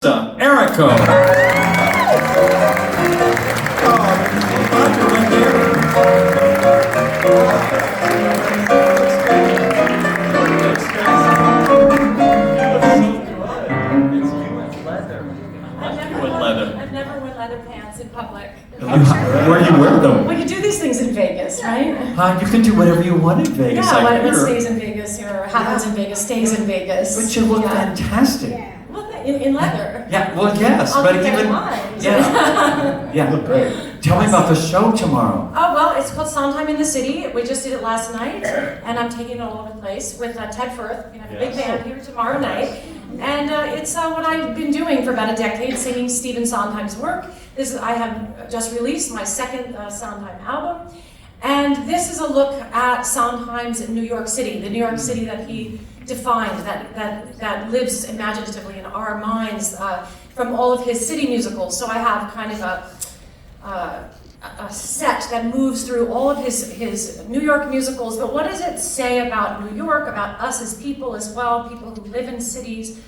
Errico. I've never worn leather pants in public. Where do you wear them? Well, you do these things in Vegas, right? You can do whatever you want in Vegas. Yeah, what stays in Vegas or happens in Vegas stays in Vegas. But you look fantastic. Well, in leather. Yeah, well, yes, I'll but keep that even in mind. yeah, look great. Tell me about the show tomorrow. Oh, well, it's called Sondheim in the City. We just did it last night, and I'm taking it all over the place with Ted Firth. We're going to have a big band here tomorrow night. And it's what I've been doing for about a decade, singing Stephen Sondheim's work. I have just released my second Sondheim album. And this is a look at Sondheim's New York City, the New York City that he defined, that lives imaginatively in our minds from all of his city musicals. So I have kind of a set that moves through all of his New York musicals, but what does it say about New York, about us as people as well, people who live in cities?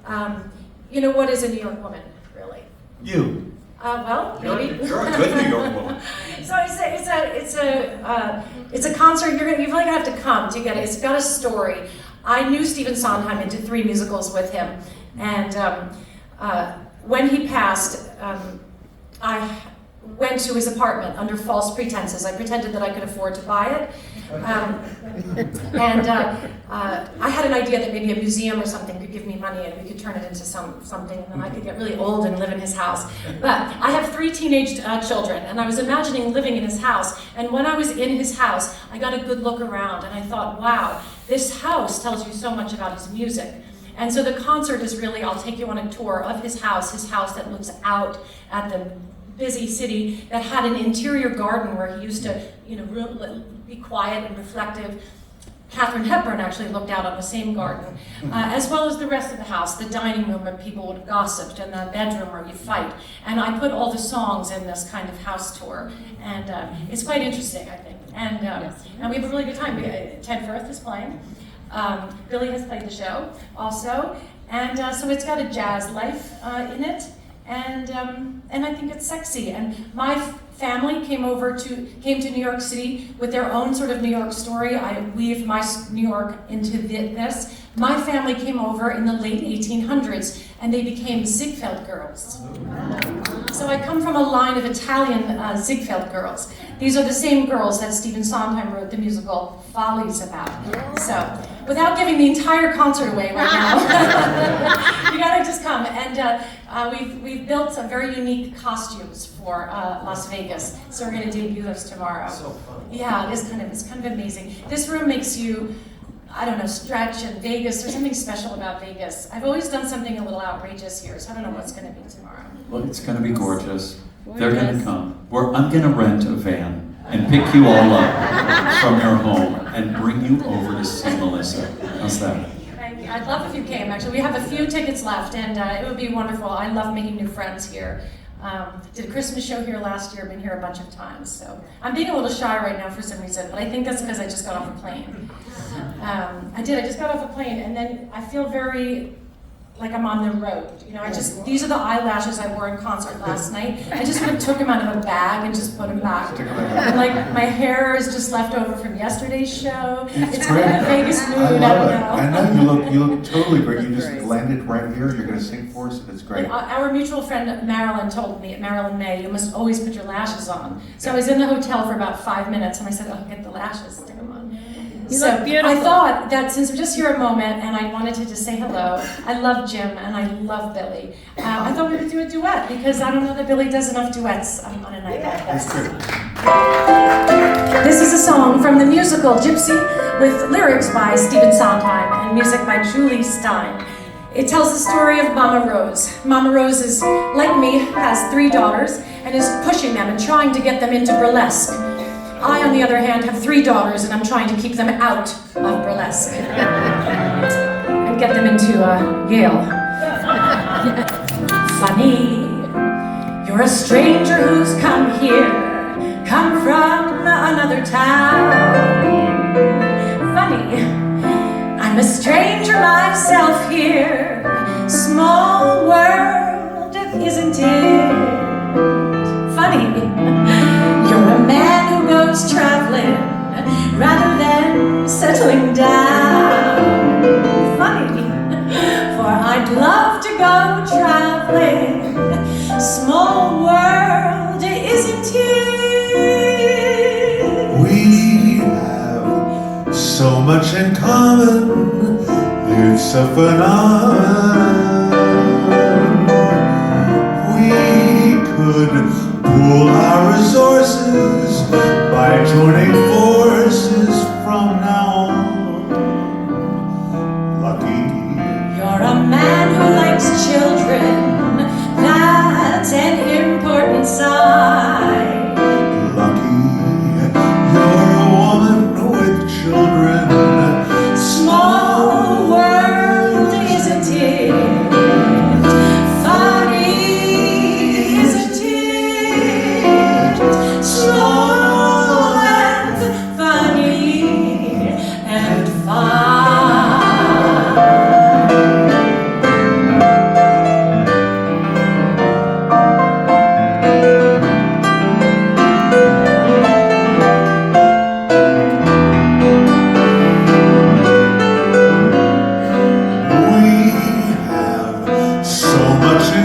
What is a New York woman, really? You. Well, maybe. You're a good New York woman. So it's a concert. You're really gonna have to come to get it. It's got a story. I knew Stephen Sondheim and did 3 musicals with him, and when he passed, I went to his apartment under false pretenses. I pretended that I could afford to buy it. I had an idea that maybe a museum or something could give me money and we could turn it into something, and then I could get really old and live in his house. But I have 3 teenage children, and I was imagining living in his house. And when I was in his house, I got a good look around, and I thought, wow, this house tells you so much about his music. And so the concert is really, I'll take you on a tour of his house that looks out at the busy city, that had an interior garden where he used to, be quiet and reflective. Katharine Hepburn actually looked out on the same garden, as well as the rest of the house, the dining room where people would gossip, and the bedroom where you fight. And I put all the songs in this kind of house tour, and it's quite interesting, I think. And we have a really good time. Ted Firth is playing. Billy has played the show also, and so it's got a jazz life in it. And I think it's sexy. And my family came to New York City with their own sort of New York story. I weave my New York into this. My family came over in the late 1800s, and they became Ziegfeld girls. So I come from a line of Italian Ziegfeld girls. These are the same girls that Stephen Sondheim wrote the musical Follies about. So, without giving the entire concert away right now, you gotta just come. And we've built some very unique costumes for Las Vegas. So we're gonna debut those tomorrow. So fun. Yeah, it's kind of amazing. This room makes you, I don't know, stretch. And Vegas, there's something special about Vegas. I've always done something a little outrageous here, so I don't know what's gonna be tomorrow. Well, it's going to be gorgeous. They're going to come. I'm going to rent a van and pick you all up from your home and bring you over to see Melissa. How's that? Thank you. I'd love if you came, actually. We have a few tickets left, and it would be wonderful. I love making new friends here. Did a Christmas show here last year, been here a bunch of times. So I'm being a little shy right now for some reason, but I think that's because I just got off a plane. I just got off a plane, and then I feel very like I'm on the road. These are the eyelashes I wore in concert last night. I just sort of took them out of a bag and just put them back. And like my hair is just left over from yesterday's show. It's great. kind of a Vegas mood, I love it. I don't know know. you look totally great. You just landed right here. You're going to sing for us. It's great. Our mutual friend Marilyn told me, Marilyn May, you must always put your lashes on. So I was in the hotel for about 5 minutes, and I said, "Oh, get the lashes, stick them on." You look beautiful. I thought that since we're just here a moment, and I wanted to just say hello. I love Jim and I love Billy. I thought we would do a duet, because I don't know that Billy does enough duets on a night like this. That's true. This is a song from the musical Gypsy, with lyrics by Stephen Sondheim and music by Julie Stein. It tells the story of Mama Rose. Mama Rose is, like me, has 3 daughters and is pushing them and trying to get them into burlesque. I, on the other hand, have 3 daughters, and I'm trying to keep them out of burlesque and get them into Yale. Funny, you're a stranger who's come here, come from another town. Funny, I'm a stranger myself here, small world are traveling. Small world, isn't it? We have so much in common. It's a phenomenon. We could pool our resources by joining forces from now on. Lucky. You're a man who likes children. That's an important sign. Lucky. You're a woman with children. Small world, isn't it? Funny, isn't it? Small and funny and fun. We have so much in